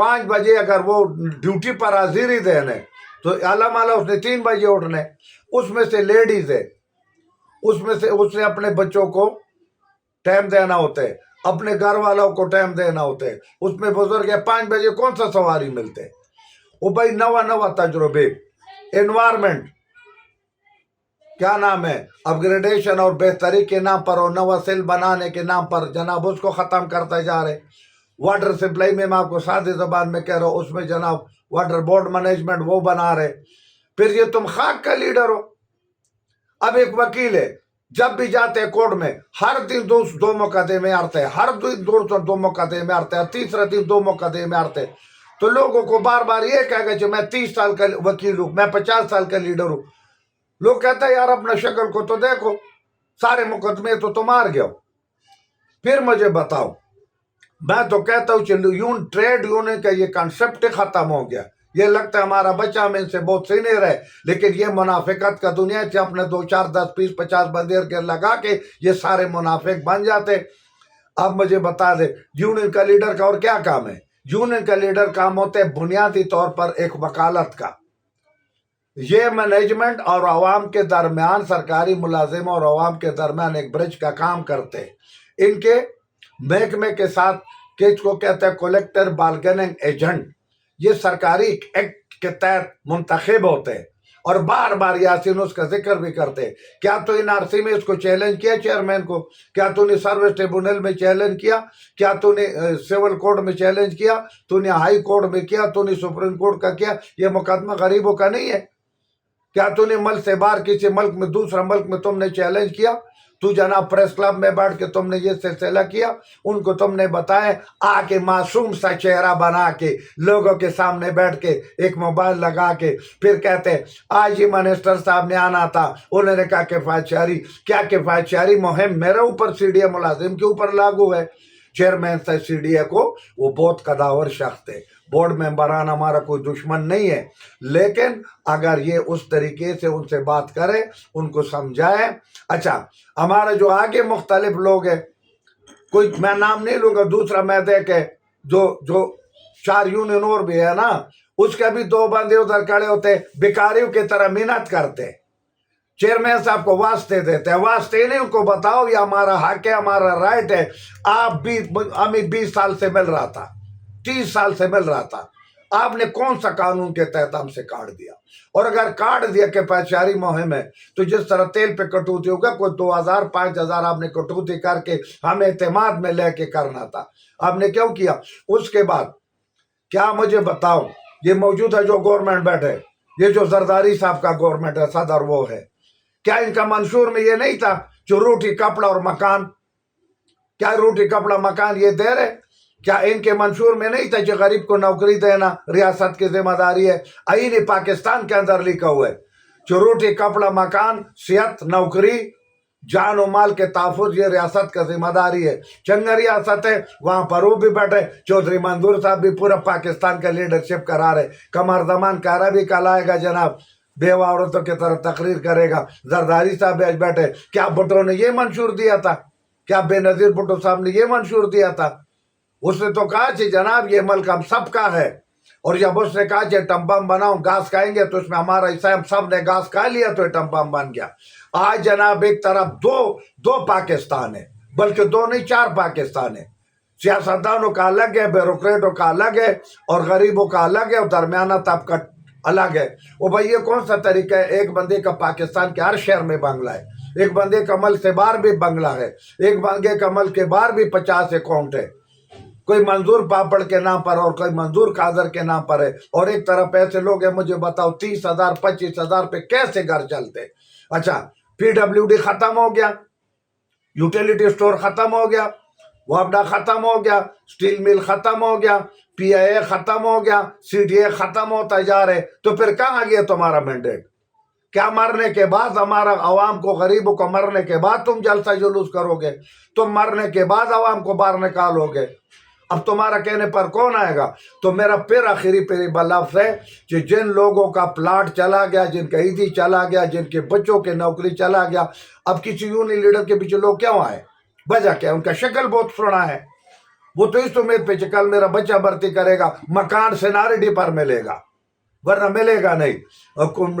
5 بجے اگر وہ ڈیوٹی پر حاضری دینے تو اعلیٰ مالا اس نے 3 بجے اٹھنے. اس میں سے لیڈیز ہے, اس نے اپنے بچوں کو ٹائم دینا ہوتا ہے, اپنے گھر والوں کو ٹائم دینا ہوتا ہے. اس میں بزرگ ہے 5 بجے کون سا سواری ملتے. وہ بھائی نوا تجربے, انوائرمنٹ کیا نام ہے, اپگریڈیشن اور بہتری کے نام پر اور نوا سیل بنانے کے نام پر جناب اس کو ختم کرتے جا رہے. واٹر سپلائی میں آپ کو سادی زبان میں کہہ رہا ہوں, اس میں جناب واٹر بورڈ مینجمنٹ وہ بنا رہے. پھر یہ تم خاک کا لیڈر ہو. اب ایک وکیل ہے, جب بھی جاتے ہیں کورٹ میں ہر دن 2 مقدمے آتے ہیں, ہر دن 2 مقدمے آتے ہیں, تیسرا دن 2 مقدمے آتے ہیں. تو لوگوں کو بار بار یہ کہے گا کہ میں 30 سال کا وکیل ہوں, میں 50 سال کا لیڈر ہوں. لوگ کہتے ہیں یار اپنا شکل کو تو دیکھو, سارے مقدمے تو تم ہار گئے ہو. پھر مجھے بتاؤ, میں تو کہتا ہوں ٹریڈ یونین کا یہ کانسیپٹ ختم ہو گیا. یہ لگتا ہے ہمارا بچہ میں سے بہت سینئر ہے, لیکن یہ منافقت کا دنیا سے اپنے 2 4 10 20 50 بندے کے لگا کے یہ سارے منافق بن جاتے. اب مجھے بتا دے یونین کا لیڈر کا اور کیا کام ہے. یونین کا لیڈر کام ہوتا ہے بنیادی طور پر ایک وکالت کا. یہ مینجمنٹ اور عوام کے درمیان, سرکاری ملازموں اور عوام کے درمیان ایک برج کا کام کرتے. ان کے محکمے کے ساتھ کس کو کہتے ہیں کلیکٹر بارگیننگ ایجنٹ. یہ سرکاری ایکٹ کے تحت منتخب ہوتے ہیں اور بار بار یاسین اس کا ذکر بھی کرتے. کیا تو ان آر سی میں اس کو چیلنج کیا چیئرمین کو, کیا تو نے سروس ٹریبونل میں چیلنج کیا, کیا تو نے سول کورٹ میں چیلنج کیا, تو نے ہائی کورٹ میں کیا, تو نے سپریم کورٹ کا کیا. یہ مقدمہ غریبوں کا نہیں ہے. کیا تو نے ملک سے باہر کسی ملک میں دوسرا ملک میں تم نے چیلنج کیا. تو جناب پریس کلب میں بیٹھ کے تم نے یہ سلسلہ کیا, ان کو تم نے بتایا آ کے معصوم سا چہرہ بنا کے لوگوں کے سامنے بیٹھ کے ایک موبائل لگا کے پھر کہتے آج ہی منسٹر صاحب نے آنا تھا, انہوں نے کہا کفایت شہری. کیا کفایت شہری مہم میرے اوپر سی ڈی اے ملازم کے اوپر لاگو ہے. چیئرمین سے سی ڈی اے کو وہ بہت قداور شخص تھے. بورڈ ممبران ہمارا کوئی دشمن نہیں ہے, لیکن اگر یہ اس طریقے سے ان سے بات کرے, ان کو سمجھائے. اچھا ہمارا جو آگے مختلف لوگ ہیں, کوئی میں نام نہیں لوں گا, دوسرا میں دیکھے جو 4 یونین اور بھی ہے نا, اس کے بھی 2 بندے ادھر کھڑے ہوتے بیکاریوں کی طرح محنت کرتے. چیئرمین صاحب کو واسطے دیتے ہیں, واسطے نہیں, ان کو بتاؤ یہ ہمارا حق ہے, ہمارا رائٹ ہے. آپ بھی ہمیں 20 سال سے مل رہا تھا, 30 سال سے مل رہا تھا, آپ نے کون سا قانون کے تحت ہم سے کاٹ دیا. اور اگر کاٹ دیا کہ پہچاری مہم ہے, تو جس طرح تیل پہ کٹوتی ہوگا, کوئی 2000 5000 آپ نے کٹوتی کر کے ہمیں اعتماد میں لے کے کرنا تھا, آپ نے کیوں کیا. اس کے بعد کیا مجھے بتاؤ, یہ موجودہ جو گورنمنٹ بیٹھے, یہ جو زرداری صاحب کا گورنمنٹ ہے, صدر وہ ہے, کیا ان کا منشور میں یہ نہیں تھا جو روٹی کپڑا اور مکان, کیا روٹی کپڑا مکان یہ دے رہے. کیا ان کے منشور میں نہیں تھا کہ غریب کو نوکری دینا ریاست کی ذمہ داری ہے. آئین پاکستان کے اندر لکھا ہوا ہے جو روٹی کپڑا مکان صحت نوکری جان و مال کے تحفظ یہ ریاست کا ذمہ داری ہے. چنگ ریاست ہے, وہاں پر وہ بھی بیٹھے, چودھری منظور صاحب بھی پورا پاکستان کا لیڈرشپ کرا رہے. قمر زمان کارا بھی کل آئے گا جناب, بیوہ عورتوں کی طرف تقریر کرے گا. زرداری صاحب بیٹھے. کیا بھٹو نے یہ منشور دیا تھا, کیا بے نظیر بھٹو صاحب نے یہ منشور دیا تھا. اس نے تو کہا کہ جناب یہ ملک ہم سب کا ہے, اور جب اس نے کہا کہ ٹم بم بناؤ گھاس کھائیں گے تو اس میں ہمارا حصہ, ہم سب نے گھاس کھا لیا تو ٹم بم بن گیا. آج جناب ایک طرف دو پاکستان ہے, بلکہ 2 نہیں 4 پاکستان ہے. سیاستدانوں کا الگ ہے, بیوروکریٹوں کا الگ ہے, اور غریبوں کا الگ ہے, اور درمیانہ طبقہ الگ ہے. وہ بھائی یہ کون سا طریقہ ہے. ایک بندے کا پاکستان کے ہر شہر میں بنگلہ ہے, ایک بندے کا ملک سے باہر بھی بنگلہ ہے, ایک بندے کا ملک کے باہر بھی 50 اکاؤنٹ ہے. کوئی منظور پاپڑ کے نام پر اور کوئی منظور قادر کے نام پر ہے. اور ایک طرف ایسے لوگ ہیں, مجھے بتاؤ 30,000 25,000 پہ کیسے گھر چلتے. اچھا پی ڈبلیو ڈی ختم ہو گیا, یوٹیلیٹی سٹور ختم ہو گیا, وابڈا ختم ہو گیا, سٹیل مل ختم ہو گیا, پی آئی اے ختم ہو گیا, سی ڈی اے ختم ہوتا جا رہے. تو پھر کہاں گیا تمہارا مینڈیٹ. کیا مرنے کے بعد ہمارا عوام کو غریبوں کو مرنے کے بعد تم جلسہ جلوس کرو گے, تم مرنے کے بعد عوام کو باہر نکالو گے. اب تمہارا کہنے پر کون آئے گا. تو میرا پھر آخری لفظ ہے کہ جن لوگوں کا پلاٹ چلا گیا, جن کا عیدی چلا گیا, جن کے بچوں کے نوکری چلا گیا, اب کسی یونین لیڈر کے پیچھے لوگ کیوں آئے, وجہ کیا, ان کا شکل بہت سونا ہے, وہ تو اس امید پہ کل میرا بچہ بھرتی کرے گا، مکان سینارڈی پر ملے گا، ورنہ ملے گا نہیں،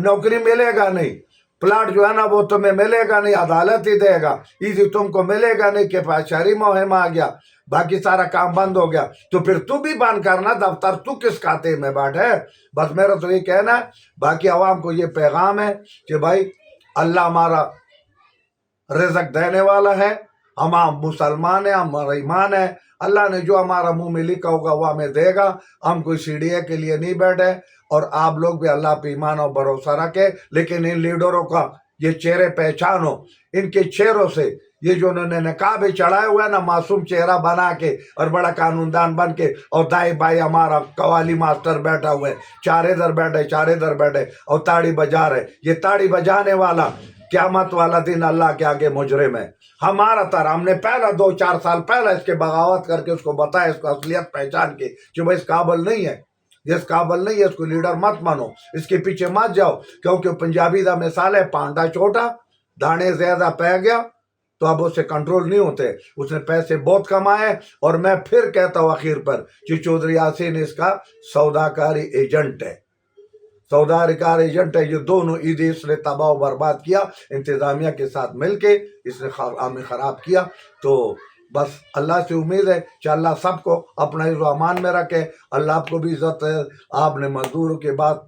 نوکری ملے گا نہیں، پلاٹ جو ہے نا وہ تمہیں ملے گا نہیں، عدالت ہی دے گا، ایزی تم کو ملے گا نہیں کہ شہری مہم آ گیا، باقی سارا کام بند ہو گیا، تو پھر تو بھی بند کرنا دفتر، تو کس کھاتے میں بیٹھے؟ بس میرا تو یہ کہنا ہے، باقی عوام کو یہ پیغام ہے کہ بھائی اللہ ہمارا رزق دینے والا ہے، ہم مسلمان ہیں، ہمارا ایمان ہے، اللہ نے جو ہمارا منہ میں لکھا ہوگا وہ ہمیں دے گا، ہم کوئی CDA کے لیے نہیں بیٹھے، اور آپ لوگ بھی اللہ پہ ایمان اور بھروسہ رکھے، لیکن ان لیڈروں کا یہ چہرے پہچانو، ان کے چہروں سے، یہ جو انہوں نے نقاب چڑھائے ہوئے نا معصوم چہرہ بنا کے اور بڑا قانون دان بن کے، اور دائیں بائیں ہمارا قوالی ماسٹر بیٹھا ہوئے، چار ادھر بیٹھے اور تاڑی بجا رہے، یہ تاڑی بجانے والا قیامت والا دن اللہ کے آگے مجرم ہے۔ ہمارا طرح ہم نے پہلا 2-4 سال پہلا اس کے بغاوت کر کے اس کو بتایا، اس کو اصلیت پہچان کے کہ بھائی اس قابل نہیں ہے، اس قابل نہیں ہے، اس کو لیڈر مت مانو، اس کے پیچھے مت جاؤ، کیونکہ پنجابی دا مثال ہے، پانڈا چھوٹا دانے زیادہ پہ گیا تو اب اسے کنٹرول نہیں ہوتے، اس نے پیسے بہت کمائے، اور میں پھر کہتا ہوں آخر پر کہ چودھری یاسین اس کا سوداکاری ایجنٹ ہے، سوداکار ایجنٹ ہے، یہ دونوں عیدیں اس نے تباہ و برباد کیا، انتظامیہ کے ساتھ مل کے اس نے عام خراب کیا۔ تو بس اللہ سے امید ہے کہ اللہ سب کو اپنا عز و امان میں رکھے، اللہ آپ کو بھی عزت ہے۔ آپ نے مزدوروں کی بات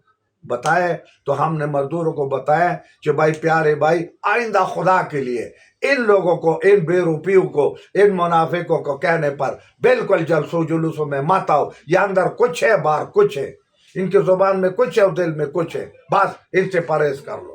بتائے تو ہم نے مزدوروں کو بتایا کہ بھائی پیارے بھائی، آئندہ خدا کے لیے ان لوگوں کو، ان بے روپیوں کو، ان منافقوں کو کہنے پر بالکل جلسوں جلوسوں میں مت آؤ، یہ اندر کچھ ہے باہر کچھ ہے، ان کی زبان میں کچھ ہے اور دل میں کچھ ہے، بس ان سے پرہیز کر لو۔